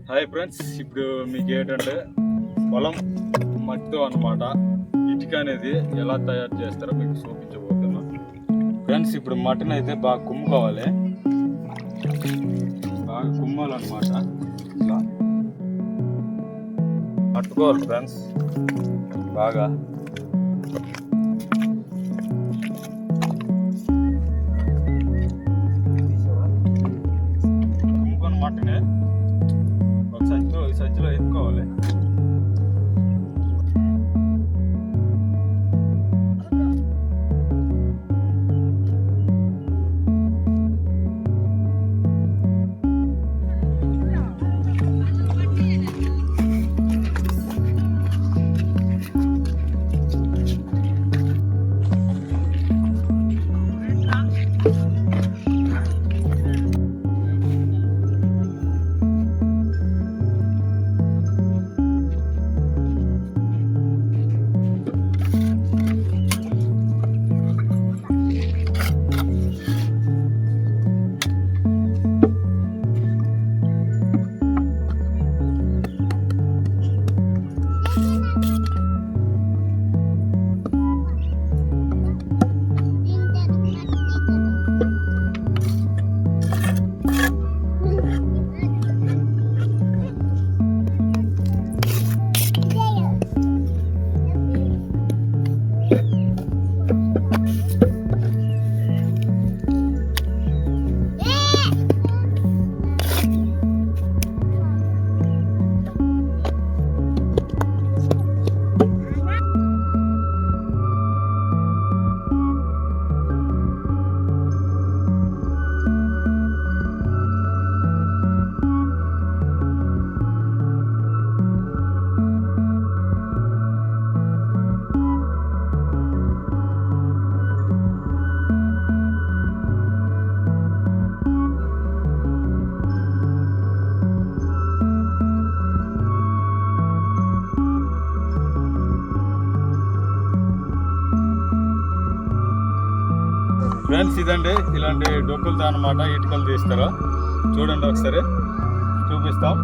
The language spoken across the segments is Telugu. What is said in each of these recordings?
హాయ్ ఫ్రెండ్స్, ఇప్పుడు మీకు ఏంటంటే పొలం మట్టితో అన్నమాట ఇటుక అనేది ఎలా తయారు చేస్తారో మీకు చూపించబోతున్నా. ఫ్రెండ్స్, ఇప్పుడు మట్టిని అయితే బాగా కుమ్ముకోవాలి, బాగా కుమ్మాలన్నమాట. ఇట్లా పట్టుకోవాలి ఫ్రెండ్స్, బాగా కుమ్ముకొని మట్టిని ఒక సంచిలో ఎత్తుకోవాలి. ఫ్రెండ్స్, ఇదండి ఇలాంటి డొక్కులతో అన్నమాట ఇటుకలు తీస్తారు. చూడండి, ఒకసారి చూపిస్తాం.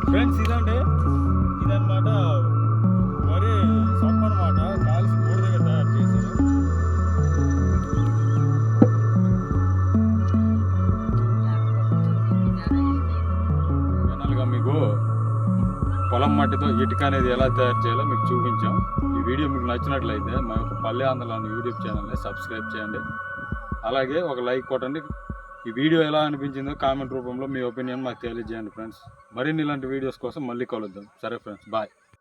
ఫ్రెండ్స్, ఇదండి ఇదన్నమాట మరి సొప్ప అనమాట, కాల్చి బూడిదగా తయారు చేశారు. జనరల్గా మీకు పొలం మట్టితో ఇటుక అనేది ఎలా తయారు చేయాలో మీకు చూపించాం. ఈ వీడియో మీకు నచ్చినట్లయితే మా యొక్క పల్లె ఆంధ్రలోని యూట్యూబ్ ఛానల్ని సబ్స్క్రైబ్ చేయండి. అలాగే ఒక లైక్ కొట్టండి. ఈ వీడియో ఎలా అనిపించిందో కామెంట్ రూపంలో మీ ఒపీనియన్ మాకు తెలియజేయండి ఫ్రెండ్స్. మరిన్ని ఇలాంటి వీడియోస్ కోసం మళ్ళీ కలుద్దాం. సరే ఫ్రెండ్స్, బాయ్.